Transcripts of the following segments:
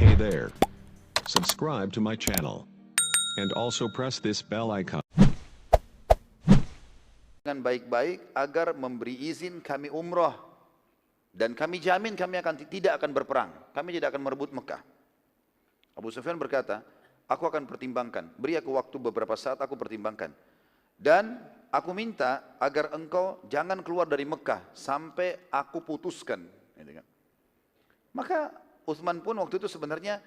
Hey there. Subscribe to my channel. And also press this bell icon. Dengan baik-baik agar memberi izin kami umrah. Dan kami jamin kami tidak akan berperang. Kami tidak akan merebut Mekah. Abu Sufyan berkata, aku akan pertimbangkan. Beri aku waktu beberapa saat, aku pertimbangkan. Dan aku minta agar engkau jangan keluar dari Mekah sampai aku putuskan. Maka Utsman pun waktu itu sebenarnya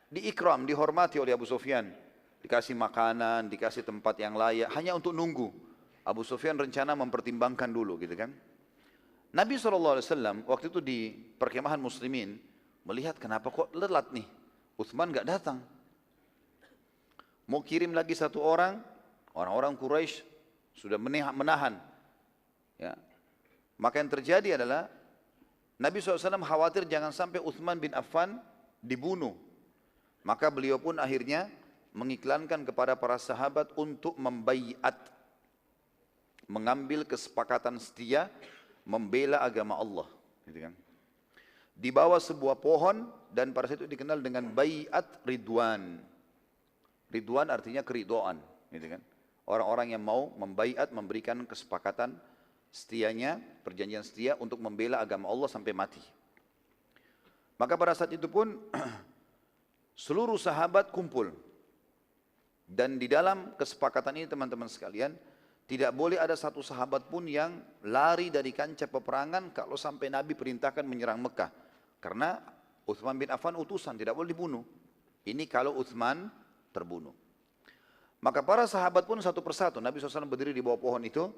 diikram, dihormati oleh Abu Sufyan. Dikasih makanan, dikasih tempat yang layak, hanya untuk nunggu. Abu Sufyan rencana mempertimbangkan dulu gitu kan. Nabi SAW waktu itu di perkemahan muslimin melihat kenapa kok lelat nih. Utsman gak datang. Mau kirim lagi satu orang, orang-orang Quraisy sudah menahan. Ya. Maka yang terjadi adalah Nabi SAW khawatir jangan sampai Utsman bin Affan dibunuh. Maka beliau pun akhirnya mengiklankan kepada para sahabat untuk membaiat, mengambil kesepakatan setia, membela agama Allah. Gitu kan. Di bawah sebuah pohon dan pada saat itu dikenal dengan baiat Ridwan. Ridwan artinya keridhaan. Gitu kan. Orang-orang yang mau membaiat, memberikan kesepakatan setianya, perjanjian setia untuk membela agama Allah sampai mati. Maka pada saat itu pun seluruh sahabat kumpul. Dan di dalam kesepakatan ini teman-teman sekalian, tidak boleh ada satu sahabat pun yang lari dari kancah peperangan kalau sampai Nabi perintahkan menyerang Mekah. Karena Utsman bin Affan utusan, tidak boleh dibunuh. Ini kalau Utsman terbunuh. Maka para sahabat pun satu persatu, Nabi SAW berdiri di bawah pohon itu,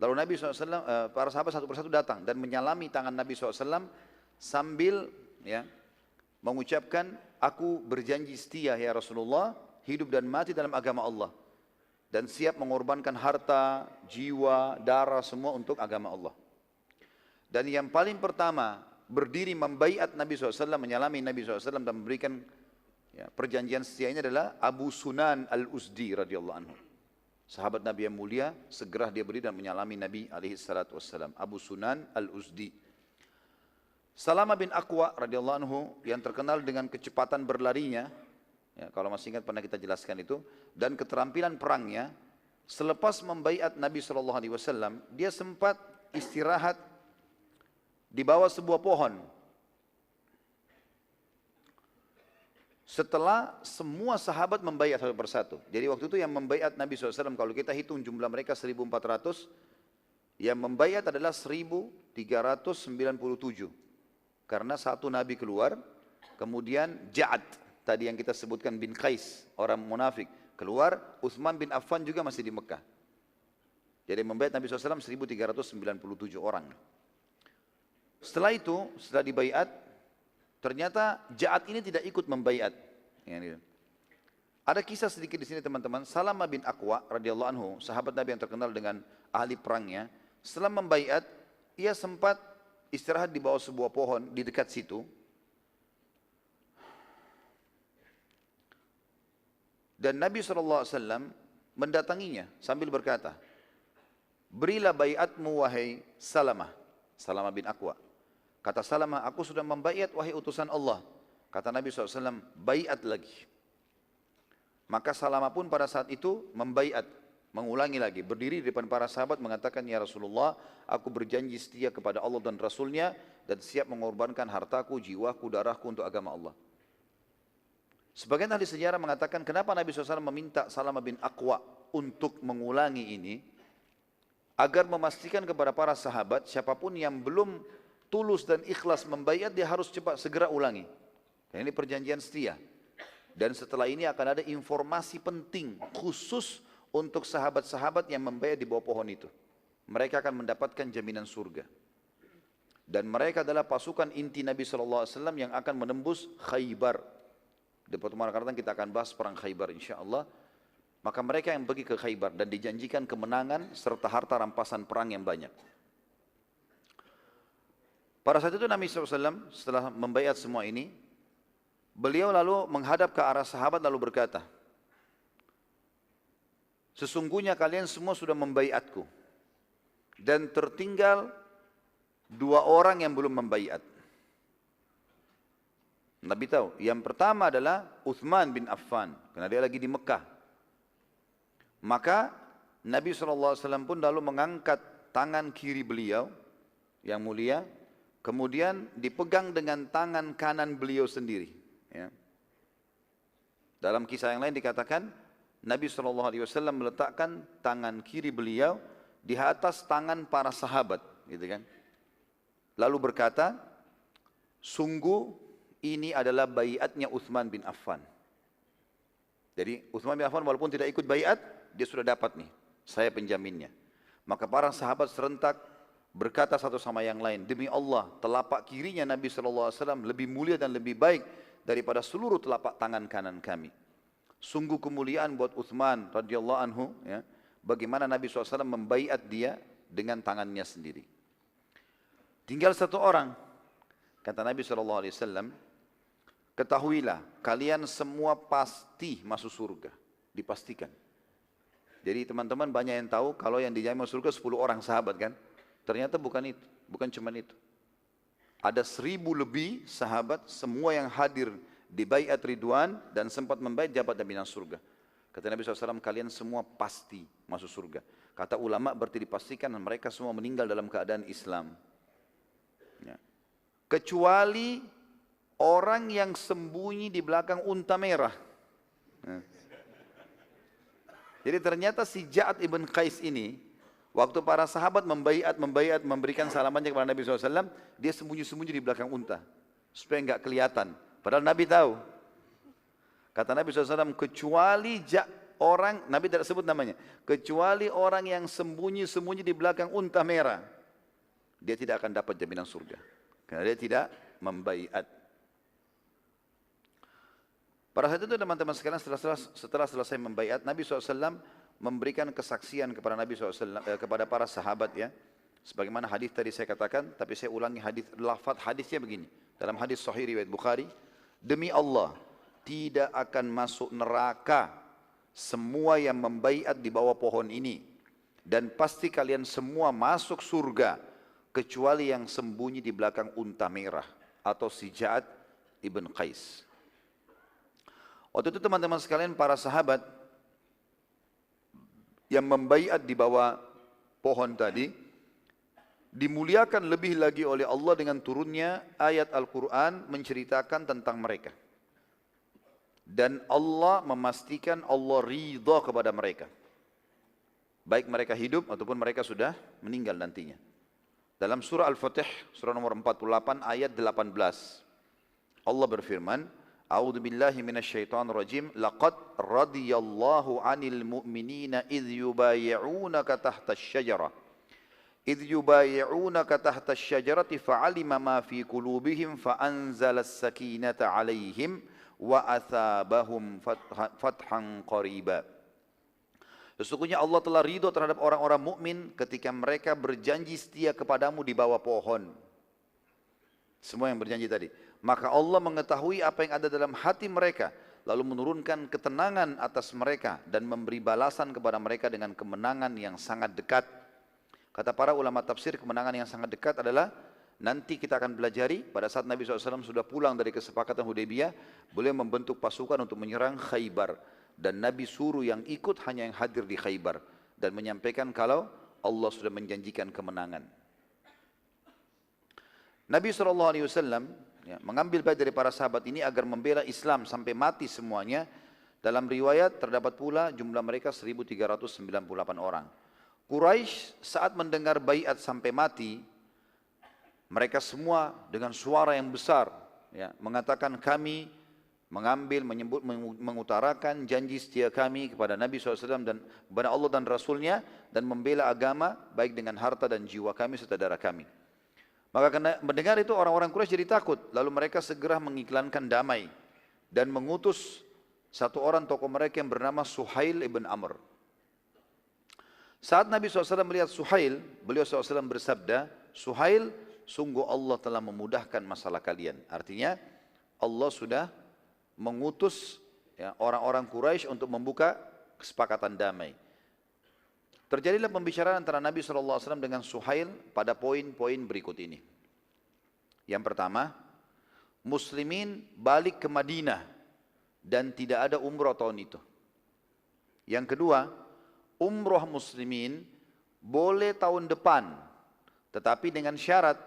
lalu Nabi SAW, para sahabat satu persatu datang dan menyalami tangan Nabi SAW sambil ya, mengucapkan, aku berjanji setia ya Rasulullah, hidup dan mati dalam agama Allah. Dan siap mengorbankan harta, jiwa, darah semua untuk agama Allah. Dan yang paling pertama berdiri membaiat Nabi SAW, menyalami Nabi SAW dan memberikan ya, perjanjian setia ini adalah Abu Sunan al-Uzdi radhiyallahu anhu. Sahabat Nabi yang mulia, segera dia berdiri dan menyalami Nabi SAW. Abu Sunan al-Uzdi. Salama bin Aqwa radhiyallahu anhu yang terkenal dengan kecepatan berlarinya, ya, kalau masih ingat pernah kita jelaskan itu, dan keterampilan perangnya, selepas membaiat Nabi SAW, dia sempat istirahat di bawah sebuah pohon. Setelah semua sahabat membaiat satu persatu. Jadi waktu itu yang membaiat Nabi SAW, kalau kita hitung jumlah mereka 1.400, yang membaiat adalah 1.397. Karena satu Nabi keluar, kemudian Ja'ad, tadi yang kita sebutkan bin Qais, orang munafik, keluar, Utsman bin Affan juga masih di Mekah. Jadi membaiat Nabi SAW 1.397 orang. Setelah itu, setelah dibaiat, ternyata Ja'ad ini tidak ikut membaiat. Ada kisah sedikit di sini teman-teman. Salama bin Aqwa radhiyallahu anhu, sahabat Nabi yang terkenal dengan ahli perangnya, setelah membaiat, ia sempat istirahat di bawah sebuah pohon di dekat situ. Dan Nabi SAW mendatanginya sambil berkata, berilah baiatmu wahai Salamah, Salamah bin Aqwa. Kata Salamah, aku sudah membaiat wahai utusan Allah. Kata Nabi SAW, baiat lagi. Maka Salamah pun pada saat itu membaiat, mengulangi lagi, berdiri di depan para sahabat mengatakan, ya Rasulullah, aku berjanji setia kepada Allah dan Rasulnya dan siap mengorbankan hartaku, jiwaku, darahku untuk agama Allah. Sebagian ahli sejarah mengatakan, kenapa Nabi SAW meminta Salamah bin Aqwa untuk mengulangi ini, agar memastikan kepada para sahabat, siapapun yang belum tulus dan ikhlas membaiat, dia harus cepat segera ulangi. Dan ini perjanjian setia. Dan setelah ini akan ada informasi penting khusus untuk sahabat-sahabat yang membaiat di bawah pohon itu. Mereka akan mendapatkan jaminan surga. Dan mereka adalah pasukan inti Nabi SAW yang akan menembus Khaybar. Di pertemuan akan datang kita akan bahas perang Khaybar insyaAllah. Maka mereka yang pergi ke Khaybar dan dijanjikan kemenangan serta harta rampasan perang yang banyak. Pada saat itu Nabi SAW setelah membaiat semua ini, beliau lalu menghadap ke arah sahabat lalu berkata, sesungguhnya kalian semua sudah membaiatku dan tertinggal 2 orang yang belum membaiat. Nabi tahu. Yang pertama adalah Uthman bin Affan, karena dia lagi di Mekah. Maka Nabi SAW pun lalu mengangkat tangan kiri beliau yang mulia, kemudian dipegang dengan tangan kanan beliau sendiri. Ya. Dalam kisah yang lain dikatakan Nabi SAW meletakkan tangan kiri beliau di atas tangan para sahabat, gitu kan? Lalu berkata, sungguh ini adalah baiatnya Uthman bin Affan. Jadi Uthman bin Affan walaupun tidak ikut baiat, dia sudah dapat nih, saya penjaminnya. Maka para sahabat serentak berkata satu sama yang lain, demi Allah, telapak kirinya Nabi SAW lebih mulia dan lebih baik daripada seluruh telapak tangan kanan kami. Sungguh kemuliaan buat Uthman radhiyallahu anhu, ya, bagaimana Nabi SAW membaiat dia dengan tangannya sendiri. Tinggal satu orang, kata Nabi SAW, ketahuilah kalian semua pasti masuk surga, dipastikan. Jadi teman-teman banyak yang tahu kalau yang dijamin masuk surga 10 orang sahabat kan. Ternyata bukan itu, bukan cuma itu. Ada 1000 lebih sahabat semua yang hadir di baiat Ridwan dan sempat membaiat jabat jaminan surga. Kata Nabi SAW, kalian semua pasti masuk surga. Kata ulama berarti dipastikan mereka semua meninggal dalam keadaan Islam. Ya. Kecuali orang yang sembunyi di belakang unta merah. Ya. Jadi ternyata si Ja'ad ibn Qais ini, waktu para sahabat membaiat, memberikan salamannya kepada Nabi SAW, dia sembunyi-sembunyi di belakang unta, supaya enggak kelihatan. Padahal Nabi tahu. Kata Nabi SAW, kecuali orang, Nabi tidak sebut namanya, kecuali orang yang sembunyi-sembunyi di belakang unta merah, dia tidak akan dapat jaminan surga. Karena dia tidak membaiat. Pada saat itu teman-teman sekalian setelah selesai membaiat, Nabi SAW memberikan kesaksian kepada Nabi SAW, kepada para sahabat ya. Sebagaimana hadis tadi saya katakan, tapi saya ulangi lafaz hadisnya begini. Dalam hadis sahih riwayat Bukhari, demi Allah, tidak akan masuk neraka semua yang membaiat di bawah pohon ini. Dan pasti kalian semua masuk surga, kecuali yang sembunyi di belakang unta merah, atau si Ja'ad ibn Qais. Waktu itu teman-teman sekalian para sahabat yang membaiat di bawah pohon tadi dimuliakan lebih lagi oleh Allah dengan turunnya ayat Al-Quran menceritakan tentang mereka. Dan Allah memastikan Allah ridha kepada mereka. Baik mereka hidup ataupun mereka sudah meninggal nantinya. Dalam surah Al-Fatih, surah nomor 48 ayat 18. Allah berfirman, A'udzu billahi minasyaitonir rajim. Laqad radiyallahu 'anil mu'minina idh yubayyi'unaka tahta asy-syajarah. Idh yubayyi'unaka tahta asy-syajarati fa'alima ma fi qulubihim fa'anzala as-sakinata 'alaihim wa athabahum fathan qariba. Sesungguhnya Allah telah ridho terhadap orang-orang mukmin ketika mereka berjanji setia kepadamu di bawah pohon. Semua yang berjanji tadi. Maka Allah mengetahui apa yang ada dalam hati mereka, lalu menurunkan ketenangan atas mereka dan memberi balasan kepada mereka dengan kemenangan yang sangat dekat. Kata para ulama tafsir, kemenangan yang sangat dekat adalah nanti kita akan belajari pada saat Nabi SAW sudah pulang dari kesepakatan Hudaybiyah, beliau membentuk pasukan untuk menyerang Khaybar. Dan Nabi suruh yang ikut hanya yang hadir di Khaybar dan menyampaikan kalau Allah sudah menjanjikan kemenangan. Nabi SAW ya, mengambil bait dari para sahabat ini agar membela Islam sampai mati semuanya. Dalam riwayat terdapat pula jumlah mereka 1398 orang. Quraisy saat mendengar baiat sampai mati, mereka semua dengan suara yang besar ya, mengatakan kami mengambil, mengutarakan janji setia kami kepada Nabi SAW dan kepada Allah dan Rasulnya dan membela agama baik dengan harta dan jiwa kami serta darah kami. Maka karena mendengar itu orang-orang Quraisy jadi takut. Lalu mereka segera mengiklankan damai dan mengutus satu orang tokoh mereka yang bernama Suhail ibn Amr. Saat Nabi SAW melihat Suhail, beliau SAW bersabda, Suhail, sungguh Allah telah memudahkan masalah kalian. Artinya Allah sudah mengutus ya, orang-orang Quraisy untuk membuka kesepakatan damai. Terjadilah pembicaraan antara Nabi SAW dengan Suhail pada poin-poin berikut ini. Yang pertama, muslimin balik ke Madinah dan tidak ada umrah tahun itu. Yang kedua, umrah muslimin boleh tahun depan, tetapi dengan syarat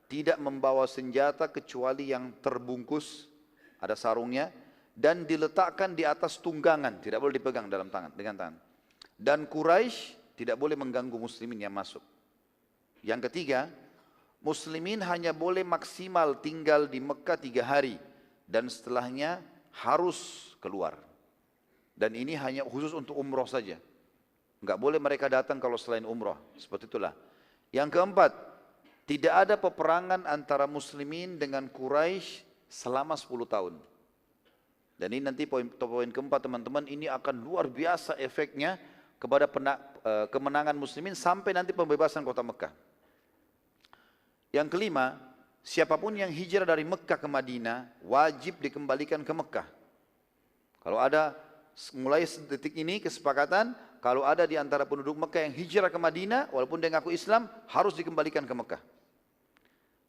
tidak membawa senjata kecuali yang terbungkus, ada sarungnya, dan diletakkan di atas tunggangan, tidak boleh dipegang dengan tangan. Dan Quraisy tidak boleh mengganggu muslimin yang masuk. Yang ketiga, muslimin hanya boleh maksimal tinggal di Mekah 3 hari dan setelahnya harus keluar. Dan ini hanya khusus untuk umroh saja. Enggak boleh mereka datang kalau selain umroh. Seperti itulah. Yang keempat, tidak ada peperangan antara muslimin dengan Quraisy selama 10 tahun. Dan ini nanti poin keempat teman-teman, ini akan luar biasa efeknya kepada kemenangan muslimin sampai nanti pembebasan kota Mekah. Yang kelima, siapapun yang hijrah dari Mekah ke Madinah wajib dikembalikan ke Mekah. Kalau ada mulai detik ini kesepakatan, kalau ada di antara penduduk Mekah yang hijrah ke Madinah walaupun dia ngaku Islam harus dikembalikan ke Mekah.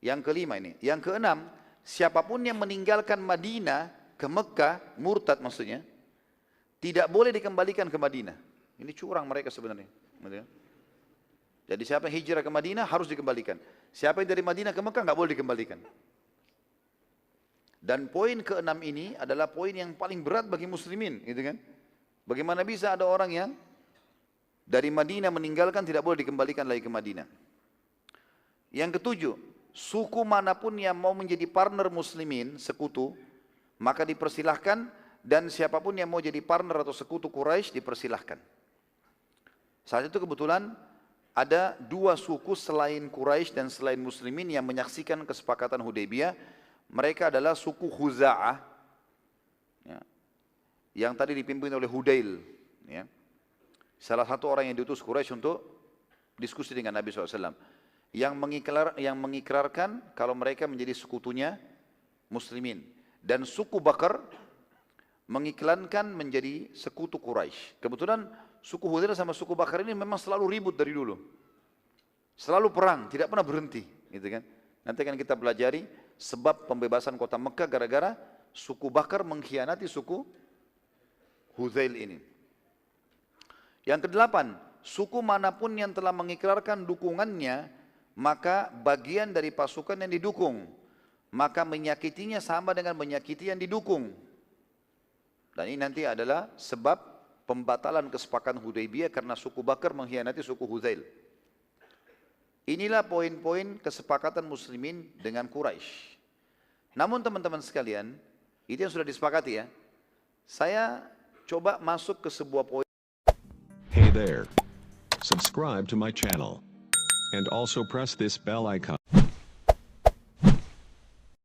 Yang kelima ini. Yang keenam, siapapun yang meninggalkan Madinah ke Mekah, murtad maksudnya, tidak boleh dikembalikan ke Madinah. Ini curang mereka sebenarnya. Jadi siapa yang hijrah ke Madinah harus dikembalikan. Siapa yang dari Madinah ke Mekah nggak boleh dikembalikan. Dan poin keenam ini adalah poin yang paling berat bagi muslimin, gitu kan? Bagaimana bisa ada orang yang dari Madinah meninggalkan tidak boleh dikembalikan lagi ke Madinah. Yang ketujuh, suku manapun yang mau menjadi partner muslimin, sekutu, maka dipersilahkan, dan siapapun yang mau jadi partner atau sekutu Quraisy dipersilahkan. Saat itu kebetulan ada 2 suku selain Quraisy dan selain muslimin yang menyaksikan kesepakatan Hudaybiyah. Mereka adalah suku Khuza'ah, ya, yang tadi dipimpin oleh Hudail, ya, salah satu orang yang diutus Quraisy untuk diskusi dengan Nabi SAW, yang mengikrarkan kalau mereka menjadi sekutunya muslimin. Dan suku Bakar mengiklankan menjadi sekutu Quraisy. Kebetulan suku Hudail sama suku Bakar ini memang selalu ribut dari dulu. Selalu perang, tidak pernah berhenti, gitu kan. Nanti akan kita pelajari sebab pembebasan kota Mekah gara-gara suku Bakar mengkhianati suku Hudail ini. Yang kedelapan, suku manapun yang telah mengikrarkan dukungannya, maka bagian dari pasukan yang didukung, maka menyakitinya sama dengan menyakiti yang didukung. Dan ini nanti adalah sebab pembatalan kesepakatan Hudaybiyah karena suku Bakar mengkhianati suku Hudail. Inilah poin-poin kesepakatan muslimin dengan Quraisy. Namun teman-teman sekalian, itu yang sudah disepakati ya. Saya coba masuk ke sebuah poin. Hey there. Subscribe to my channel. And also press this bell icon.